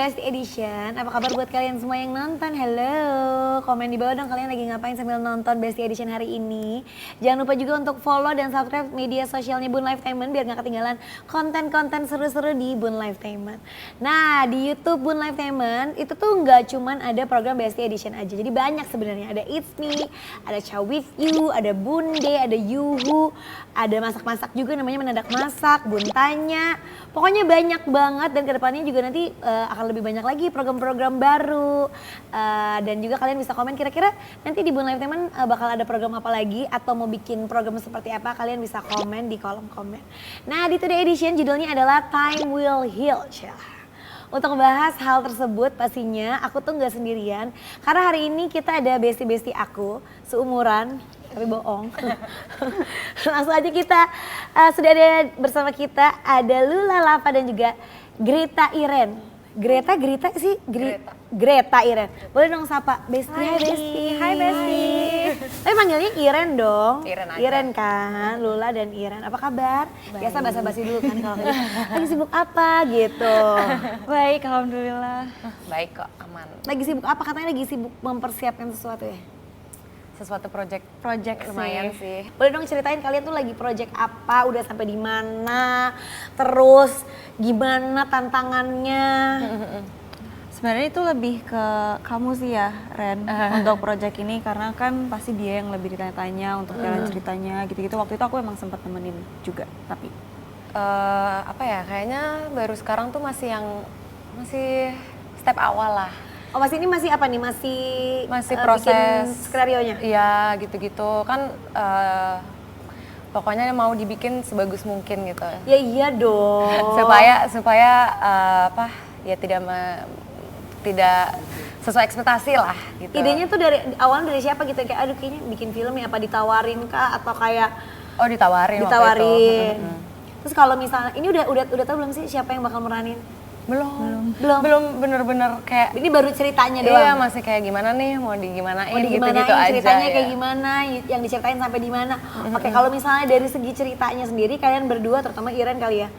Best Edition. Apa kabar buat kalian semua yang nonton? Halo, komen di bawah dong kalian lagi ngapain sambil nonton Best Edition hari ini. Jangan lupa juga untuk follow dan subscribe media sosialnya Bun Lifetainment biar gak ketinggalan konten-konten seru-seru di Bun Lifetainment. Nah, di YouTube Bun Lifetainment itu tuh nggak cuman ada program Best Edition aja. Jadi banyak sebenarnya. Ada It's Me, ada Chow With You, ada Bunde, ada Yuhu, ada masak-masak juga namanya Menadak Masak, Bun Tanya. Pokoknya banyak banget dan kedepannya juga nanti akan lebih banyak lagi program-program baru. Dan juga kalian bisa komen kira-kira nanti di Bun Lifetainment bakal ada program apa lagi atau mau bikin program seperti apa, kalian bisa komen di kolom komen. Nah, di Today Edition judulnya adalah Time Will Heal. Untuk membahas hal tersebut pastinya aku tuh nggak sendirian karena hari ini kita ada bestie-bestie aku seumuran, tapi bohong. Langsung aja kita sudah ada bersama kita ada Lula Lava dan juga Greta Iren. Greta sih? Greta Iren. Boleh dong sapa Besti. Hai Besti. Hai Besti. Tapi panggilnya Iren dong. Iren aja. Iren kan, Lula dan Iren. Apa kabar? Baik. Biasa basa-basi dulu kan kalau lagi sibuk apa gitu. Baik, alhamdulillah. Baik kok, aman. Lagi sibuk apa? Katanya lagi sibuk mempersiapkan sesuatu ya? Sesuatu project Lumayan sih. Boleh dong ceritain kalian tuh lagi project apa, udah sampai di mana, terus gimana tantangannya? Sebenarnya itu lebih ke kamu sih ya, Ren, untuk project ini karena kan pasti dia yang lebih ditanya-tanya untuk jalan ceritanya gitu-gitu. Waktu itu aku emang sempat nemenin juga, tapi Apa ya, kayaknya baru sekarang tuh masih step awal lah. Oh masih ini masih apa nih? Masih bikin proses skenario-nya? Iya, gitu-gitu. Kan pokoknya mau dibikin sebagus mungkin gitu. Ya iya dong. supaya ya tidak sesuai ekspektasi lah gitu. Idenya tuh awalnya dari siapa gitu? Kayak aduh kayaknya bikin film ya apa ditawarin kah atau kayak Ditawarin waktu itu. ditawarin. Terus kalau misalnya ini udah tahu belum sih siapa yang bakal meranin? Belum Bener-bener kayak Ini baru ceritanya doang. iya, masih kayak gimana nih, mau digimanain Digimanain gitu-gitu aja. ceritanya ya. kayak gimana, yang diceritain sampai di mana. Oke, kalau misalnya dari segi ceritanya sendiri kalian berdua terutama Iren kali ya.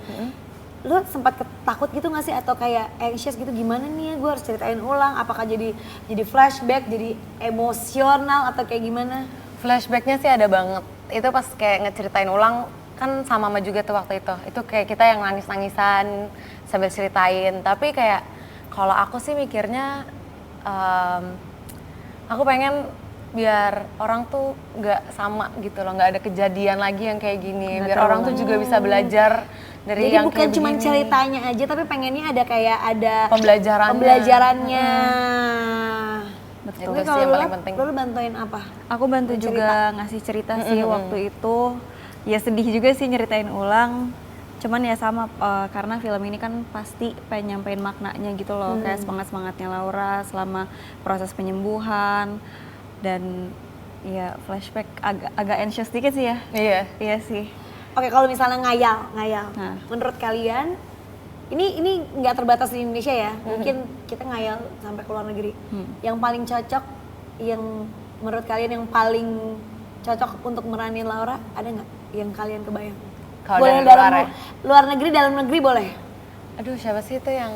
Lu sempat takut gitu gak sih atau kayak anxious gitu gimana nih ya gue harus ceritain ulang, apakah jadi flashback, jadi emosional atau kayak gimana? Flashbacknya sih ada banget. Itu pas kayak ngeceritain ulang kan sama Mama juga tuh waktu itu. Itu kayak kita yang nangis-nangisan sambil ceritain. Tapi kayak kalau aku sih mikirnya aku pengen biar orang tuh nggak sama gitu loh, nggak ada kejadian lagi yang kayak gini. Biar orang tuh juga bisa belajar dari Jadi yang bukan kayak cuma begini. ceritanya aja tapi pengennya ada kayak ada Pembelajarannya. Betul. Itu Tapi sih kalau yang lu, paling penting. lu bantuin apa? aku bantu juga ngasih cerita sih waktu itu. Ya sedih juga sih nyeritain ulang. Cuman ya sama karena film ini kan pasti pengen nyampein maknanya gitu loh, kayak semangat-semangatnya Laura selama proses penyembuhan dan ya flashback agak anxious dikit sih ya. Iya sih. Oke, kalau misalnya ngayal. Nah. Menurut kalian ini nggak terbatas di Indonesia ya. Mungkin kita ngayal sampai ke luar negeri. Yang paling cocok yang menurut kalian yang paling cocok untuk meranin Laura ada nggak yang kalian kebayang? Kalau Boleh dari luar ya? luar negeri, dalam negeri boleh. Aduh, siapa sih itu yang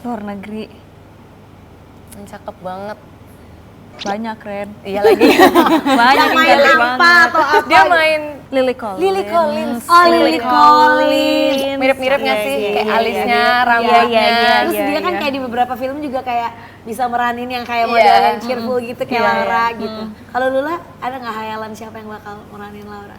Luar negeri yang cakep banget. banyak, Ren. Iya lagi. Banyak Yang main cantik apa banget. atau apa? Dia main Lily Collins. Lily Collins. Oh, Lily Collins. mirip-mirip nggak Iya, sih? iya, Kayak iya, alisnya, iya. rambutnya. Iya, Terus dia kan iya. kayak di beberapa film juga kayak bisa meranin yang kayak Iya. model yang cheerful gitu kayak Iya, Laura iya. gitu. Kalau Lula ada nggak hayalan siapa yang bakal meranin Laura?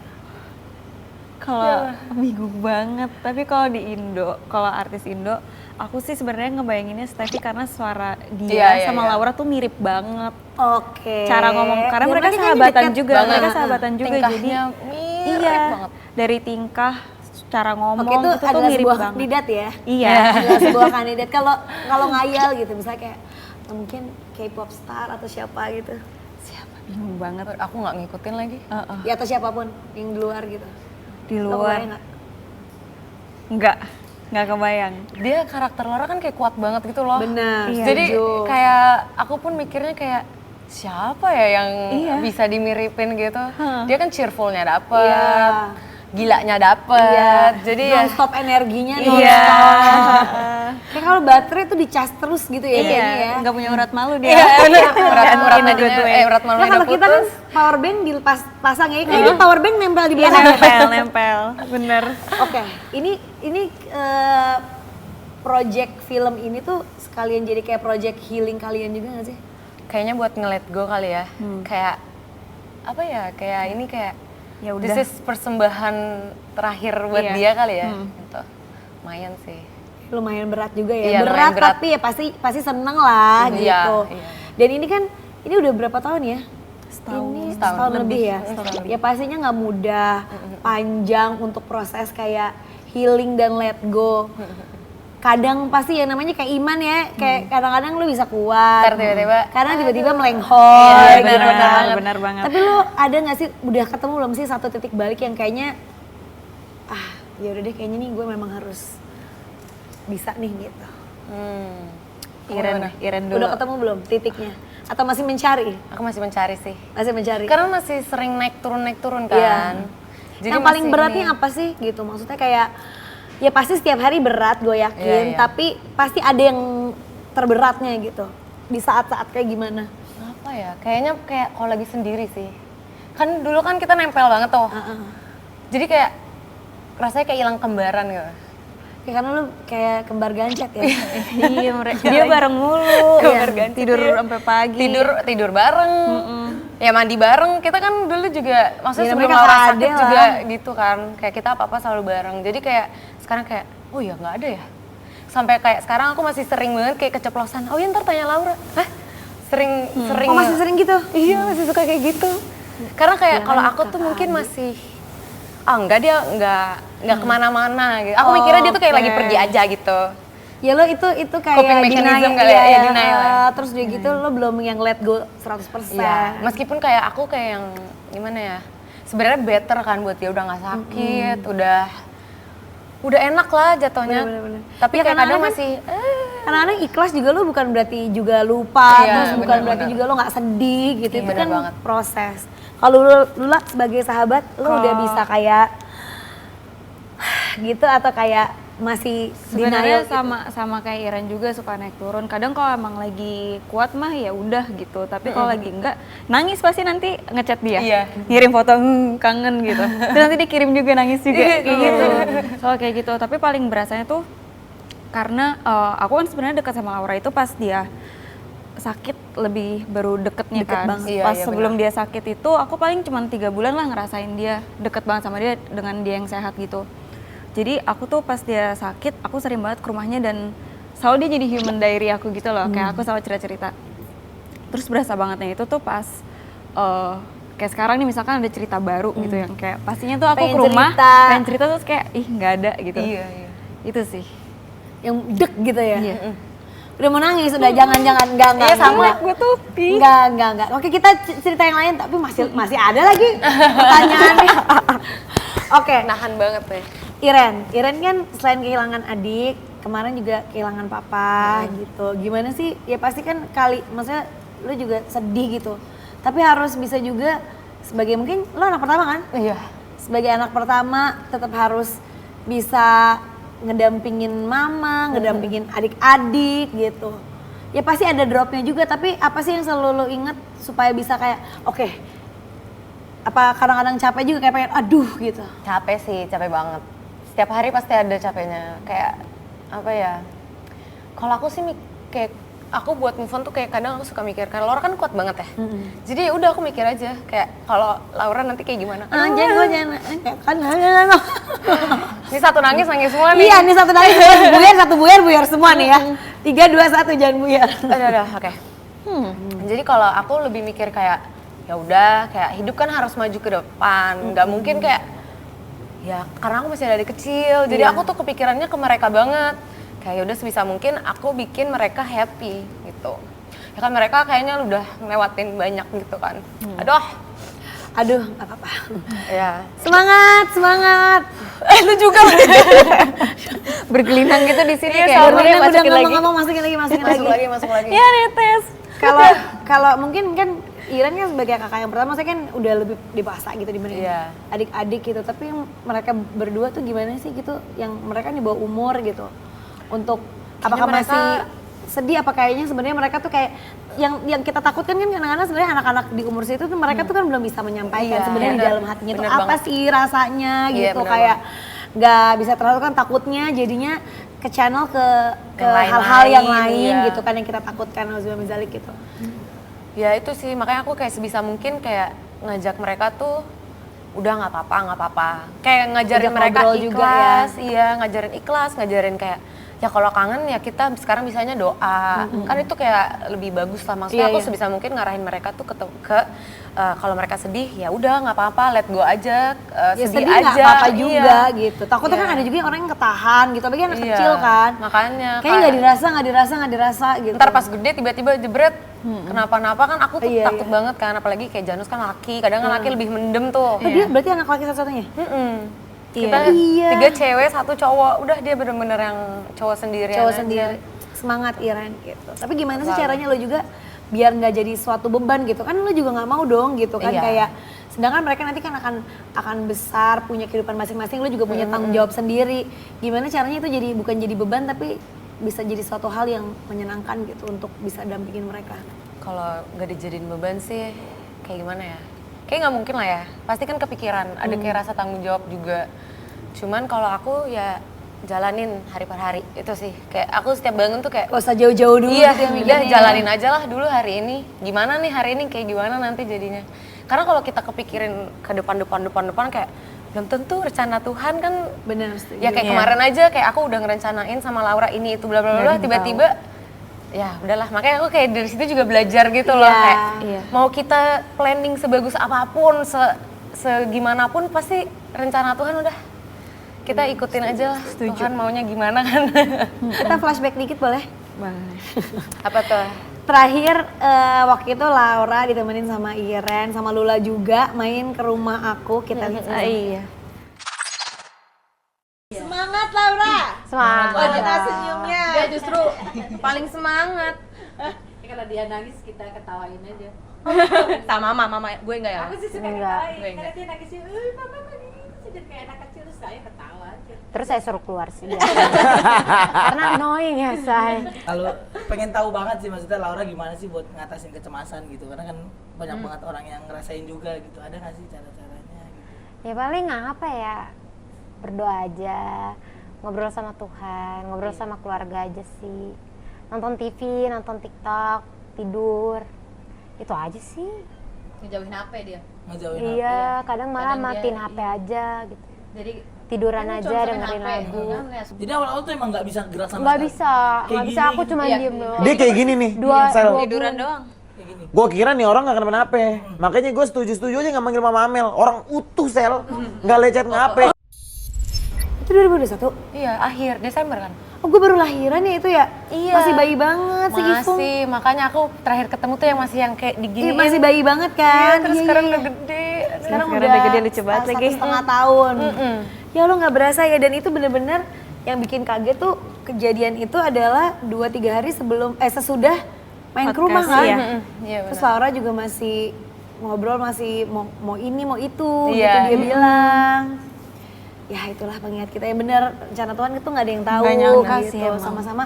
Kalau bingung banget, tapi kalau di Indo, kalau artis Indo, aku sih sebenarnya ngebayanginnya Steffi karena suara dia Iya, sama iya. Laura tuh mirip banget. Oke. Cara ngomong, karena Biar mereka kayaknya sahabatan dekat juga, banget. mereka sahabatan juga jadi Tingkahnya mirip iya, banget. dari tingkah, cara ngomong Oke, itu itu tuh adalah mirip sebuah banget. kandidat ya. Iya. Adalah sebuah kandidat. Kalau ngayal gitu, misalnya kayak mungkin K-pop star atau siapa gitu. Siapa? Bingung banget. Aku nggak ngikutin lagi. Ya atau siapapun yang di luar gitu. Di Lo luar, kebayang nggak? nggak kebayang. Dia karakter Laura kan kayak kuat banget gitu loh. Benar. Iya. Jadi setuju. kayak aku pun mikirnya kayak siapa ya yang Iya. bisa dimiripin gitu. Dia kan cheerfulnya dapet. Iya. gilanya dapet. Jadi ya non-stop energinya Iya. Kayak kalau baterai tuh dicas terus gitu ya kayaknya ya. nggak punya urat malu dia. Iya, bener. Urat urat urat malunya Nah kalau udah kita kan putus. power bank pasang ya, kayak ini power bank nempel di Iya belakang. nempel, bener. Oke, ini project film ini tuh sekalian jadi kayak project healing kalian juga gak sih? Kayaknya buat nge-let go kali ya. Kayak apa ya? Kayak ini kayak Ya udah. this is persembahan terakhir buat Iya. dia kali ya. Gitu. Lumayan sih. Lumayan berat juga ya. Iya, berat, lumayan berat. tapi ya pasti seneng lah Iya, gitu. iya. Dan ini kan ini udah berapa tahun ya? Setahun. Ini Setahun setahun lebih ya. setahun lebih. Ya pastinya nggak mudah, panjang untuk proses kayak healing dan let go. Kadang pasti yang namanya kayak iman ya, kayak kadang-kadang lu bisa kuat. Ntar tiba-tiba, kadang tiba-tiba melengkoi Iya, gitu benar kan. banget. Benar banget. Tapi lu ada nggak sih, udah ketemu belum sih satu titik balik yang kayaknya ya udah deh kayaknya nih gue memang harus bisa nih gitu. Iren dulu. Udah ketemu belum titiknya? Atau masih mencari? Aku masih mencari sih. Masih mencari. Karena masih sering naik turun kan. Iya. Jadi yang paling masih beratnya ini. apa sih gitu? Maksudnya kayak ya pasti setiap hari berat gue yakin, Iya, iya. tapi pasti ada yang terberatnya gitu. Di saat-saat kayak gimana? Apa ya? Kayaknya kayak kalau lagi sendiri sih. Kan dulu kan kita nempel banget tuh. Jadi kayak rasanya kayak hilang kembaran gitu. Ya karena lu kayak kembar gancet ya. Iya, dia bareng mulu. Kembar ganti Tidur dia. sampai pagi. Tidur bareng. Ya mandi bareng. Kita kan dulu juga maksudnya Ya, sebelum namanya Laura kakak sakit adek lah. juga gitu kan. Kayak kita apa-apa selalu bareng. Jadi kayak sekarang kayak oh ya nggak ada ya. Sampai kayak sekarang aku masih sering banget kayak keceplosan. Oh ya ntar tanya Laura. Hah? Sering Oh masih sering gitu? Iya masih suka kayak gitu. Karena kayak kalau aku tuh mungkin masih enggak dia enggak kemana-mana gitu. Aku mikirnya dia tuh kayak lagi pergi aja gitu. Ya lo itu kayak Coping mechanism denial, kali ya, iya, denial ya. terus dia gitu lo belum yang let go 100%. Iya. Meskipun kayak aku kayak yang gimana ya? Sebenarnya better kan buat dia udah nggak sakit, udah enak lah jatuhnya. Bener-bener. Tapi Ya, kayak kadang kadang-kadang masih Kadang-kadang ikhlas juga lo bukan berarti juga lupa, Iya, terus bukan benar, berarti benar. juga lo nggak sedih gitu. Iya, Itu benar kan banget. proses. Kalau lu lah sebagai sahabat, lo udah bisa kayak gitu atau kayak masih Sebenarnya denial gitu? sama kayak Iren juga suka naik turun. Kadang kalau emang lagi kuat mah ya udah gitu. Tapi kalau lagi enggak, nangis pasti nanti ngechat dia. Iya. Ngirim foto kangen gitu. Terus nanti dikirim juga nangis juga kayak gitu. Soal kayak gitu. Tapi paling berasanya tuh karena aku kan sebenarnya dekat sama Laura itu pas dia sakit lebih baru deketnya Deket kan. banget. Iya, Pas iya, sebelum dia sakit itu aku paling cuma 3 bulan lah ngerasain dia deket banget sama dia dengan dia yang sehat gitu. Jadi aku tuh pas dia sakit, aku sering banget ke rumahnya dan selalu dia jadi human diary aku gitu loh. Kayak aku selalu cerita-cerita. Terus berasa bangetnya itu tuh pas kayak sekarang nih misalkan ada cerita baru gitu yang kayak pastinya tuh aku Pengen ke rumah, cerita. pengen cerita terus kayak ih nggak ada gitu. iya. Itu sih. Yang dek gitu ya? Iya. Udah mau nangis, udah jangan enggak. Iya, sama. Gue tuh Enggak. Oke, kita cerita yang lain tapi masih ada lagi pertanyaannya. Oke, Nahan banget deh. Iren kan selain kehilangan adik, kemarin juga kehilangan papa gitu. Gimana sih? Ya pasti kan maksudnya lu juga sedih gitu. Tapi harus bisa juga sebagai mungkin lu anak pertama kan? Iya. Sebagai anak pertama tetap harus bisa ngedampingin mama, ngedampingin adik-adik gitu. Ya pasti ada dropnya juga, tapi apa sih yang selalu lo inget supaya bisa kayak oke, apa kadang-kadang capek juga kayak pengen aduh gitu. Capek sih, capek banget. Setiap hari pasti ada capeknya. Kayak apa ya? Kalau aku sih kayak aku buat move on tuh kayak kadang aku suka mikir karena Laura kan kuat banget ya. Jadi ya udah aku mikir aja kayak kalau Laura nanti kayak gimana. Jangan Ini satu nangis semua nih. Iya, nih satu buyar semua nih ya. 3, 2, 1 jangan buyar. Udah, oke. Jadi kalau aku lebih mikir kayak ya udah kayak hidup kan harus maju ke depan. Nggak mungkin kayak ya karena aku masih dari kecil. Jadi aku tuh kepikirannya ke mereka banget. Kayak ya udah sebisa mungkin aku bikin mereka happy gitu. Ya kan mereka kayaknya udah ngelewatin banyak gitu kan. Aduh, nggak apa-apa. Ya. Semangat. Lu juga bergelinang gitu di sini Iya, kayak sama. Udah masukin lagi. ngomong masukin lagi. masuk lagi. ya netes. Kalau mungkin kan Iren kan sebagai kakak yang pertama, saya kan udah lebih dewasa gitu dibanding Iya. adik-adik gitu. Tapi yang mereka berdua tuh gimana sih gitu? Yang mereka di bawah umur gitu. Untuk apakah mereka- masih sedih apa kayaknya sebenarnya mereka tuh kayak yang kita takutkan kan kadang-kadang sebenarnya anak-anak di umur situ tuh mereka tuh kan belum bisa menyampaikan Iya, sebenarnya di bener. dalam hatinya tuh Bener apa banget. sih rasanya Iya, gitu bener kayak nggak bisa terlalu kan takutnya jadinya ke channel ke Yang lain-lain, hal-hal yang lain iya. gitu kan yang kita takutkan Nauzubillah min dzalik gitu. Ya itu sih, makanya aku kayak sebisa mungkin kayak ngajak mereka tuh udah nggak apa-apa. Kayak ngajarin Ajak mereka ngobrol juga ikhlas, iya ngajarin ikhlas, ngajarin kayak ya kalau kangen ya kita sekarang bisanya doa, kan itu kayak lebih bagus lah. Maksudnya Iya, aku iya. sebisa mungkin ngarahin mereka tuh ke kalau mereka sedih ya udah nggak apa-apa, let go aja, Ya sedih sedih nggak aja, apa-apa juga iya. gitu. Takutnya kan Iya. ada juga yang orang yang ketahan gitu, apalagi anak Iya, kecil kan. makanya Kayaknya nggak dirasa gitu. ntar pas gede tiba-tiba jebret kenapa-napa kan aku tuh Iya, takut iya. banget kan, apalagi kayak Janus kan laki, kadang kan laki lebih mendem tuh. Oh, dia berarti anak laki satu-satunya? Kita Iya. 3 cewek 1 cowok, udah dia bener-bener yang cowok sendiri. Cowok sendiri. Semangat Iren gitu. Tapi gimana sih Selalu. caranya lo juga biar nggak jadi suatu beban gitu kan, lo juga nggak mau dong gitu kan, Iya. kayak sedangkan mereka nanti kan akan besar punya kehidupan masing-masing, lo juga punya tanggung jawab sendiri. Gimana caranya itu jadi bukan jadi beban tapi bisa jadi suatu hal yang menyenangkan gitu untuk bisa dampingin mereka. Kalau nggak dijadiin beban sih kayak gimana ya? Kayak nggak mungkin lah ya. Pasti kan kepikiran, ada kayak rasa tanggung jawab juga. Cuman kalau aku ya jalanin hari per hari itu sih. Kayak aku setiap bangun tuh kayak Gak usah jauh-jauh dulu iya, gitu ya udah mikirnya. jalanin aja lah dulu hari ini. Gimana nih hari ini, kayak gimana nanti jadinya. Karena kalau kita kepikirin ke depan kayak belum tentu rencana Tuhan kan. Bener, setuju. Ya kayak Iya. kemarin aja kayak aku udah ngerencanain sama Laura ini itu bla bla bla, tiba-tiba ya udahlah. Makanya aku kayak dari situ juga belajar gitu loh, Iya. kayak Iya. mau kita planning sebagus apapun, segimanapun pasti rencana Tuhan udah kita ikutin aja lah. Tuhan maunya gimana kan. Kita flashback dikit boleh? Apa tuh? Terakhir waktu itu Laura ditemenin sama Iren, sama Lula juga main ke rumah aku, kita lihat. Iya. Semangat Laura! Semangat. Wajah senyumnya. Dia justru paling semangat. Kalau dia nangis kita ketawain aja. Sama mama gue enggak ya? Aku sih suka Enggak. ketawain. Karena dia nangisnya, mama nangis. Jadi kayak anak kecil terus saya ketawa aja. Terus saya suruh keluar sih. Karena annoying ya, say. Kalau pengen tahu banget sih maksudnya Laura gimana sih buat ngatasin kecemasan gitu, karena kan banyak banget orang yang ngerasain juga gitu, ada nggak sih cara-caranya gitu? Ya paling apa ya, berdoa aja, ngobrol sama Tuhan, ngobrol sama keluarga aja sih. Nonton TV, nonton TikTok, tidur. Itu aja sih. Ngejauhin HP dia. Ngejauhin Iya, kadang malah Kadang dia- matiin HP aja gitu. Jadi Tiduran kan aja, cuma main dengerin HP, lagu. kan, lihat. Jadi awal-awal tuh emang nggak bisa gerak sama Nggak sekali? bisa, nggak Kayak bisa. gini Aku gitu. cuma Iya. diem doang. Dia kayak gini nih, Sel. Tiduran doang. Kayak gini. Gue kira nih orang gak kenapa-napa. Makanya gue setuju-setuju aja gak manggil Mama Amel. Orang utuh, Sel. Gak lecet ngape. Itu 2021? Iya, akhir Desember kan. Oh gue baru lahiran ya itu ya? Iya. Masih bayi banget si Ifung. Masih, makanya aku terakhir ketemu tuh yang masih yang kayak Iya, diginiin. masih bayi banget Iya, kan? terus Iya, sekarang iya. udah gede. Sekarang Sekarang udah udah gede, lucu banget lagi. 1,5 tahun. Ya lo nggak berasa ya, dan itu bener-bener yang bikin kaget tuh kejadian itu adalah 2-3 hari sesudah main ke rumah Podcast, kan. iya. Iya Terus benar. Laura juga masih ngobrol, masih mau ini mau itu Iya. gitu dia bilang. Ya itulah pengingat kita, yang benar rencana Tuhan itu nggak ada yang tahu Nggak nyangka gitu. sih emang. Sama-sama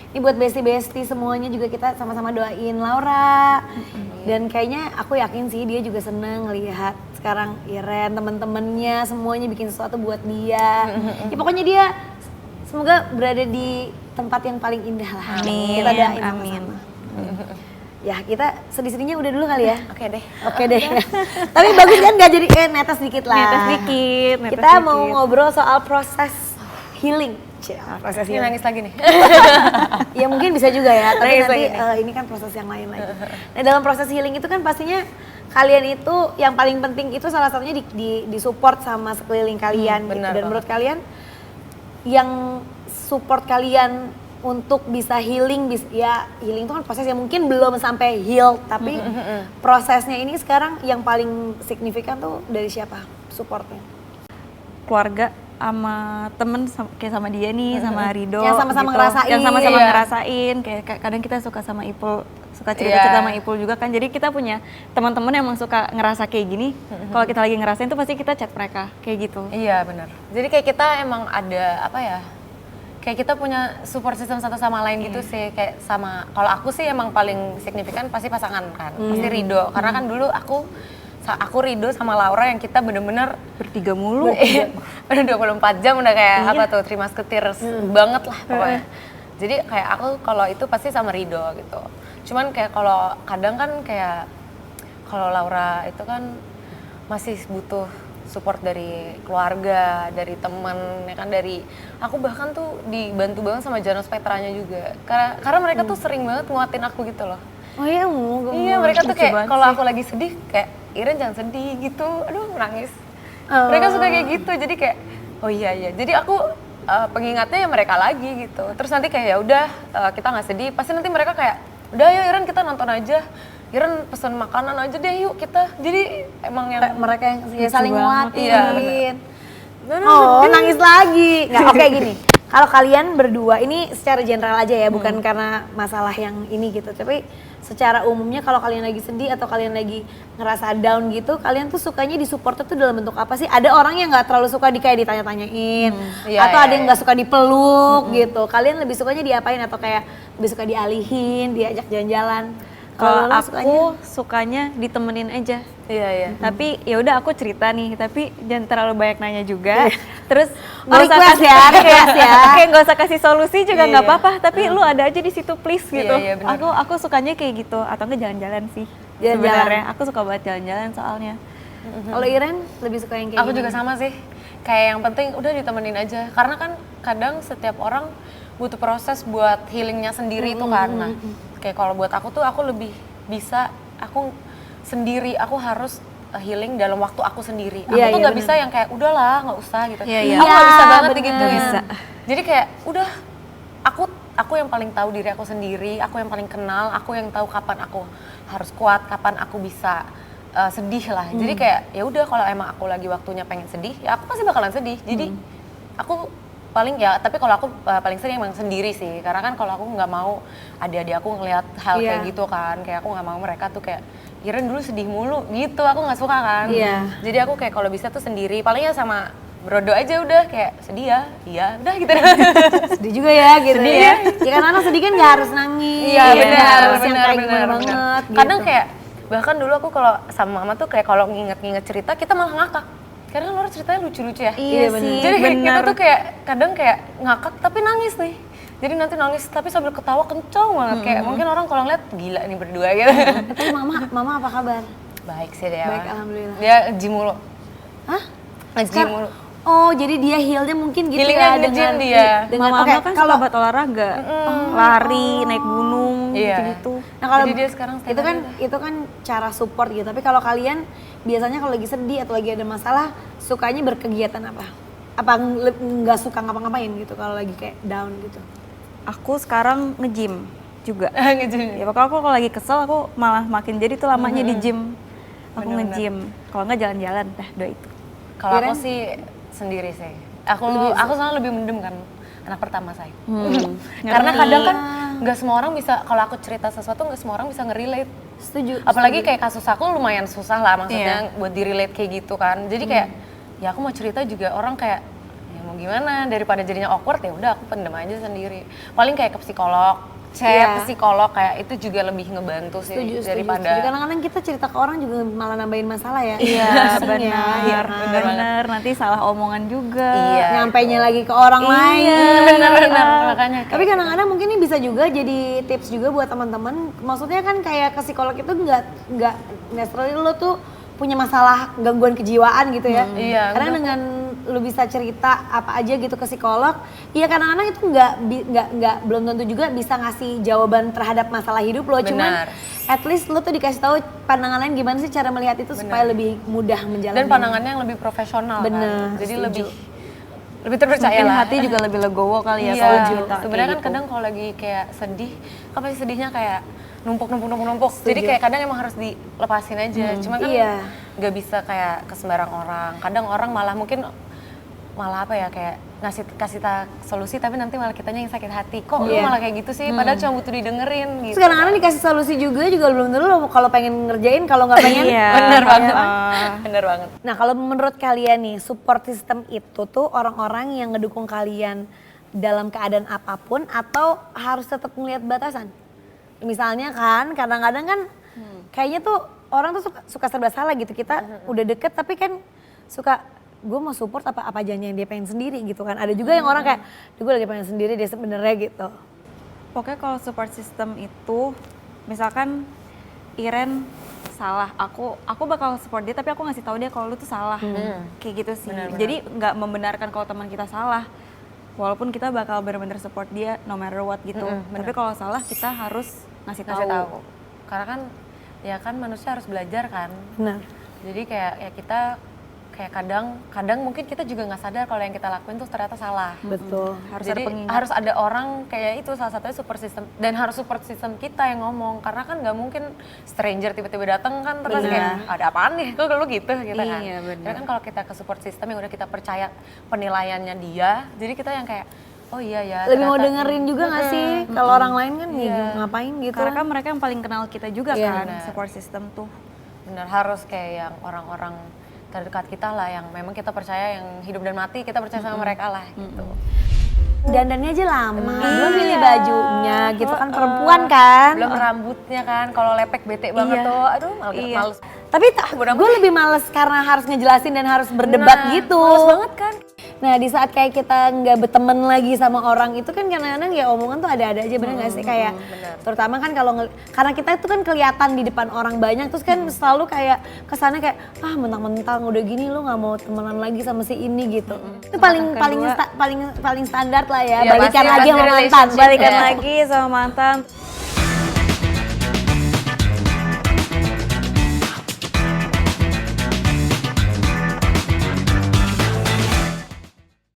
ini buat besti-besti semuanya juga kita sama-sama doain Laura. Dan kayaknya aku yakin sih dia juga seneng ngelihat sekarang Iren, temen-temennya semuanya bikin sesuatu buat dia. Ya pokoknya dia semoga berada di tempat yang paling indah lah. Amin, Kita doain amin. sama-sama. Ya kita sedih-sedihnya udah dulu kali ya. Oke deh. Oke deh. Tapi bagus kan gak jadi netes dikit lah. Netes dikit, netes Kita mau dikit. ngobrol soal proses healing. Proses Ini healing. nangis lagi nih. Ya mungkin bisa juga ya, tapi Nangis nanti lagi ini kan proses yang lain lagi. Nah dalam proses healing itu kan pastinya kalian itu yang paling penting itu salah satunya di support sama sekeliling kalian gitu. benar Dan banget. menurut kalian yang support kalian untuk bisa healing, ya healing itu kan proses yang mungkin belum sampai heal, tapi prosesnya ini sekarang yang paling signifikan tuh dari siapa supportnya? Keluarga sama temen kayak sama dia nih, sama Rido. Yang sama-sama gitu. ngerasain. Yang sama-sama Iya. ngerasain. Kayak kadang kita suka sama Ipul suka cerita-cerita Iya. sama Ipul juga kan. Jadi kita punya teman-teman yang emang suka ngerasa kayak gini. Kalau kita lagi ngerasain tuh pasti kita chat mereka kayak gitu. Iya benar. Jadi kayak kita emang ada apa ya? Kayak kita punya support system satu sama lain gitu sih. Kayak sama kalau aku sih emang paling signifikan pasti pasangan kan. Pasti Rido. Karena kan dulu aku Rido sama Laura yang kita bener-bener Bertiga mulu. udah 24 jam udah kayak apa tuh Three Musketeers banget lah pokoknya. Jadi kayak aku kalau itu pasti sama Rido gitu. Cuman kayak kalau kadang kan kayak kalau Laura itu kan masih butuh support dari keluarga, dari teman, ya kan dari aku bahkan tuh dibantu banget sama Janos Petranya juga. Karena mereka tuh sering banget nguatin aku gitu loh. Oh iya, Iya, mereka tuh Lucu kayak banget kalau sih. aku lagi sedih kayak Iren jangan sedih gitu. Aduh, nangis. Mereka suka kayak gitu. Jadi kayak oh iya. Jadi aku pengingatnya ya mereka lagi gitu. Terus nanti kayak ya udah kita nggak sedih, pasti nanti mereka kayak udah ayo Iren kita nonton aja. Iren pesen makanan aja deh yuk kita. Jadi emang yang Mereka yang saling banget. nguatin. Oh, nangis lagi. Nggak, oke gini. Kalau kalian berdua, ini secara general aja ya, bukan karena masalah yang ini gitu. Tapi secara umumnya kalau kalian lagi sedih atau kalian lagi ngerasa down gitu, kalian tuh sukanya disupport itu dalam bentuk apa sih? Ada orang yang nggak terlalu suka kayak ditanya-tanyain, Iya, atau iya, ada yang nggak suka dipeluk gitu. Kalian lebih sukanya diapain atau kayak lebih suka dialihin, diajak jalan-jalan? Kalau lo aku sukanya ditemenin aja. iya. Tapi ya udah aku cerita nih, tapi jangan terlalu banyak nanya juga. Terus Oh, request ya, request ya. kayak nggak usah kasih solusi juga nggak Iya. apa-apa. Tapi lu ada aja di situ please gitu. Iya, benar. Aku sukanya kayak gitu atau enggak jalan-jalan sih. Jalan-jalan. Sebenarnya aku suka banget jalan-jalan soalnya. Kalau Iren lebih suka yang kayak Aku juga gimana? sama sih. Kayak yang penting udah ditemenin aja. Karena kan kadang setiap orang butuh proses buat healingnya sendiri itu kan. Nah, kayak kalau buat aku tuh aku lebih bisa aku sendiri. Aku harus healing dalam waktu aku sendiri. Aku Iya, tuh iya, nggak bener. bisa yang kayak udahlah nggak usah gitu. Iya, iya. Aku nggak bisa Iya, banget bener. gitu. Bisa. Jadi kayak udah aku yang paling tahu diri aku sendiri. Aku yang paling kenal. Aku yang tahu kapan aku harus kuat, kapan aku bisa sedih lah. Jadi kayak ya udah kalau emang aku lagi waktunya pengen sedih, ya aku pasti bakalan sedih. Jadi aku paling ya, tapi kalau aku paling sering emang sendiri sih. Karena kan kalau aku nggak mau adik-adik aku ngelihat hal Iya. kayak gitu kan. Kayak aku nggak mau mereka tuh kayak Iren dulu sedih mulu gitu. Aku nggak suka kan. Iya. Jadi aku kayak kalau bisa tuh sendiri. Palingnya sama Brodo aja udah kayak sedih ya, iya udah gitu. Sedih juga ya gitu ya. Ya kan anak sedih kan nggak harus nangis. Iya nggak benar, harus yang benar, kayak gimana benar. banget. Kadang gitu. kayak bahkan dulu aku kalau sama mama tuh kayak kalau nginget-nginget cerita kita malah ngakak. Karena kan orang ceritanya lucu-lucu ya. Iya sih, Jadi kayak kita benar. tuh kayak kadang kayak ngakak tapi nangis nih. Jadi nanti nangis tapi sambil ketawa kencang banget. Kayak mungkin orang kalau ngeliat gila nih berdua gitu. Tapi mama apa kabar? Baik sih dia. Baik, alhamdulillah. Dia gym mulu. Hah? Nge-gym mulu. Oh, jadi dia healnya mungkin gitu Healingnya ya nge-gym dia. dengan Mama oke, kan kalau suka buat olahraga, lari, naik gunung, Iya. gitu-gitu. nah kalau Jadi dia sekarang itu kan cara support gitu. Tapi kalau kalian biasanya kalau lagi sedih atau lagi ada masalah, sukanya berkegiatan apa? Apa nggak suka ngapa-ngapain gitu kalau lagi kayak down gitu? Aku sekarang nge-gym juga. Nge-gym. Ya pokoknya aku kalau lagi kesel aku malah makin jadi tuh lamanya di gym. Aku nge-gym. Kalau nggak jalan-jalan, doa itu. Kalau aku Iren? sih sendiri sih. Aku soalnya lebih mendem kan, anak pertama saya. Karena kadang kan nggak semua orang bisa, kalau aku cerita sesuatu nggak semua orang bisa nge-relate. Setuju. Apalagi kayak kasus aku lumayan susah lah maksudnya buat di-relate kayak gitu kan. Jadi kayak ya aku mau cerita juga orang kayak ya mau gimana, daripada jadinya awkward ya udah aku pendem aja sendiri. Paling kayak ke psikolog, chat Iya. psikolog kayak itu juga lebih ngebantu sih daripada setuju. Kadang-kadang kita cerita ke orang juga malah nambahin masalah ya. Iya, Sebenarnya, benar. ya kan? Benar, nanti salah omongan juga. Iya. Nyampainya lagi ke orang lain. benar-benar makanya kayak Tapi kadang-kadang mungkin ini bisa juga jadi tips juga buat teman-teman. Maksudnya kan kayak ke psikolog itu nggak necessarily lo tuh punya masalah gangguan kejiwaan gitu ya. Iya, Karena dengan lu bisa cerita apa aja gitu ke psikolog, iya kadang-kadang itu nggak belum tentu juga bisa ngasih jawaban terhadap masalah hidup lo. Cuman Benar. at least lo tuh dikasih tahu pandangan lain gimana sih cara melihat itu supaya lebih mudah menjalani. dan pandangannya yang lebih profesional Bener, kan. Jadi setuju. lebih terpercaya Mungkin lah. hati juga lebih legowo kali ya Iya, kalau cerita sebenarnya kan kayak gitu. kadang kalau lagi kayak sedih, kan pasti sedihnya kayak numpuk. Jadi kayak kadang emang harus dilepasin aja. Cuma kan Iya. nggak bisa kayak ke sembarang orang. Kadang orang malah mungkin malah apa ya kayak kasih solusi tapi nanti malah kitanya yang sakit hati. Kok lu malah kayak gitu sih? Padahal cuma butuh didengerin gitu. Terus kadang-kadang dikasih solusi juga belum tentu lo kalau pengen ngerjain, kalau nggak pengen. Bener banget. Bener banget. Nah kalau menurut kalian nih, support system itu tuh orang-orang yang ngedukung kalian dalam keadaan apapun atau harus tetap ngeliat batasan? Misalnya kan kadang-kadang kan kayaknya tuh orang tuh suka serba salah gitu. Kita udah deket tapi kan suka gue mau support apa aja yang dia pengen sendiri gitu kan. Ada juga yang orang kayak gue lagi pengen sendiri dia sebenarnya gitu. Pokoknya kalau support system itu misalkan Iren salah, aku bakal support dia tapi aku ngasih tahu dia kalau lu tuh salah. Kayak gitu sih. Benar-benar. Jadi nggak membenarkan kalau teman kita salah. Walaupun kita bakal benar-benar support dia no matter what gitu. Tapi kalau salah kita harus ngasih tahu. Karena kan ya kan manusia harus belajar kan. Benar. Jadi kayak ya kita kayak kadang mungkin kita juga nggak sadar kalau yang kita lakuin tuh ternyata salah. Betul. Harus Jadi ada pengingat. harus ada orang kayak itu salah satunya support system dan harus support system kita yang ngomong karena kan nggak mungkin stranger tiba-tiba datang kan terus kayak ada apaan nih kok lu gitu kan. Iya, benar. Jadi kan kalau kita ke support system yang udah kita percaya penilaiannya dia, jadi kita yang kayak oh iya ya. Lebih mau ternyata- dengerin juga nggak sih? Kalau orang lain kan ya ngapain gitu. Karena kan mereka yang paling kenal kita juga Iya, kan, benar. support system tuh. Bener harus kayak yang orang-orang terdekat kita lah yang memang kita percaya yang hidup dan mati kita percaya sama mereka lah gitu. Dandannya aja lama, belum pilih bajunya gitu kan perempuan kan. Belum rambutnya kan kalau lepek bete banget tuh. Aduh males. Tapi gue lebih males karena harus ngejelasin dan harus berdebat gitu. Males banget kan. Nah di saat kayak kita nggak berteman lagi sama orang itu kan kadang-kadang ya omongan tuh ada-ada aja bener nggak sih kayak terutama kan kalau karena kita itu kan kelihatan di depan orang banyak terus kan selalu kayak kesannya kayak mentang-mentang udah gini lu nggak mau temenan lagi sama si ini gitu. Itu paling standar lah ya, Iya, balikan pasti lagi sama mantan. relationship Balikan ya. lagi sama mantan.